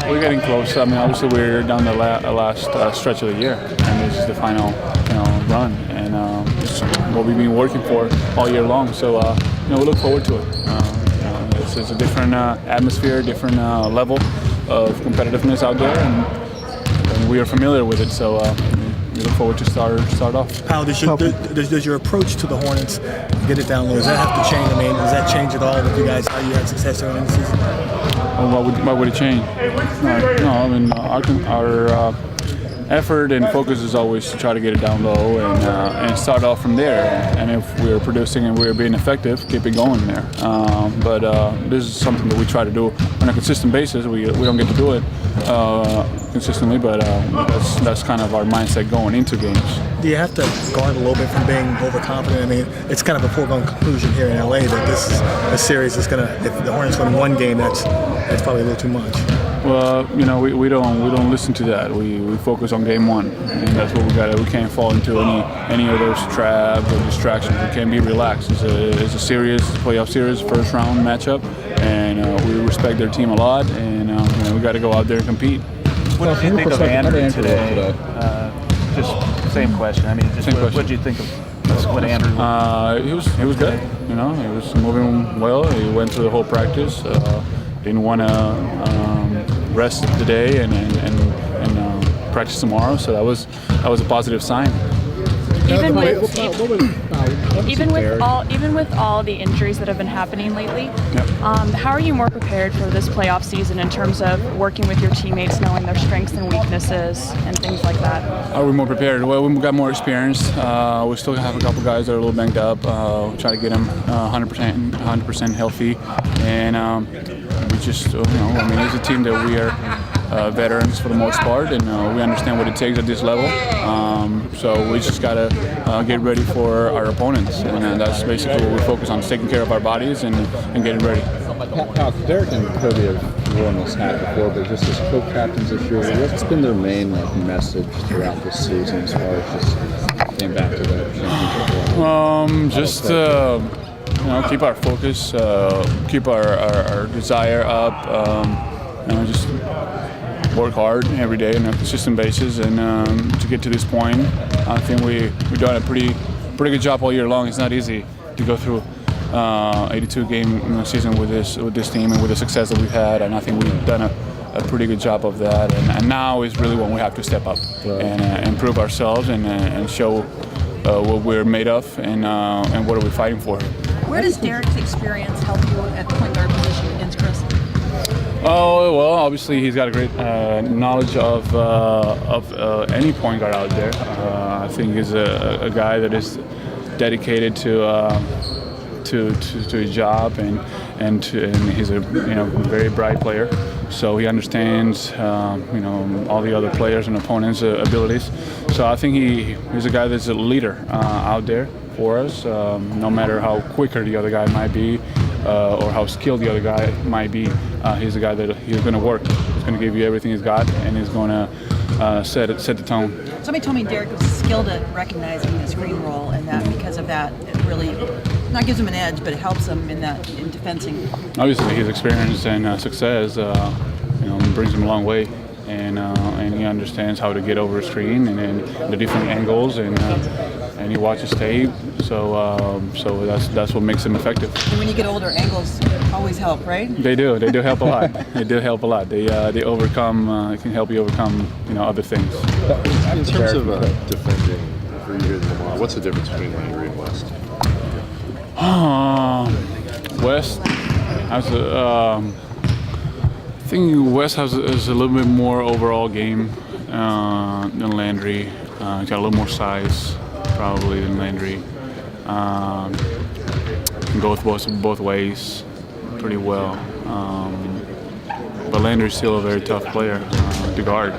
We're getting close. I mean, obviously we're down the last stretch of the year, and this is the final, run, and it's what we've been working for all year long. So, we look forward to it. It's a different atmosphere, different level of competitiveness out there, and we are familiar with it. So. We look forward to start off. Pau, does your approach to the Hornets get it down low? Does that have to change? I mean, does that change at all with you guys? How you had success early in the season? Well, why would it change? No. I mean, our effort and focus is always to try to get it down low and start off from there. And if we're producing and we're being effective, keep it going there. But this is something that we try to do on a consistent basis. We don't get to do it consistently, but that's kind of our mindset going into games. Do you have to guard a little bit from being overconfident? I mean, it's kind of a foregone conclusion here in LA that this is a series that's gonna. If the Hornets win one game, that's probably a little too much. Well, we don't listen to that. We focus on game one, and that's what we got. We can't fall into any of those traps or distractions. We can't be relaxed. It's a serious playoff series, first round matchup, and we respect their team a lot, and we got to go out there and compete. What did you think of Andrew today? Just same question. I mean, what did you think of what Andrew? He was good. He was moving well. He went through the whole practice. Didn't want to rest today and practice tomorrow. So that was a positive sign. Even with all the injuries that have been happening lately, yep. How are you more prepared for this playoff season in terms of working with your teammates, knowing their strengths and weaknesses and things like that? Are we more prepared? Well, we've got more experience. We still have a couple guys that are a little banged up. Try to get them 100% healthy, and we just, it's a team that we are veterans for the most part, and we understand what it takes at this level. So we just got to get ready for our opponents, and that's basically what we focus on, taking care of our bodies and getting ready. Pau, Derek and Kobe have worn this hat before, but just as co-captains this year, what's been their main message throughout this season as far as just getting back to the championship? Keep our focus, keep our desire up, just work hard every day on a consistent basis, and to get to this point, I think we've done a pretty good job all year long. It's not easy to go through 82-game season with this team and with the success that we've had, and I think we've done a pretty good job of that. And now is really when we have to step up and improve ourselves and show what we're made of and what are we fighting for. Where does Derek's experience help you at the point guard position against Chris? Oh, well, obviously he's got a great knowledge of any point guard out there. I think he's a guy that is dedicated to his job, and he's a very bright player. So he understands all the other players and opponents' abilities. So I think he's a guy that's a leader out there for us. No matter how quicker the other guy might be, or how skilled the other guy might be, he's a guy that he's going to work. He's going to give you everything he's got, and he's going to set the tone. Somebody told me Derek was skilled at recognizing the screen roll, and that because of that, it really not gives him an edge, but it helps him in defending. Obviously, his experience and success, brings him a long way, and he understands how to get over a screen and the different angles, and he watches tape. So that's what makes him effective. And when you get older, angles always help, right? They do help a lot. They do help a lot. They overcome. It can help you overcome other things. In terms of defending for you and Lamar, what's the difference between Landry and West? West has I think West has a little bit more overall game than Landry. He's got a little more size probably than Landry. Can go both ways pretty well. But Landry's still a very tough player to guard.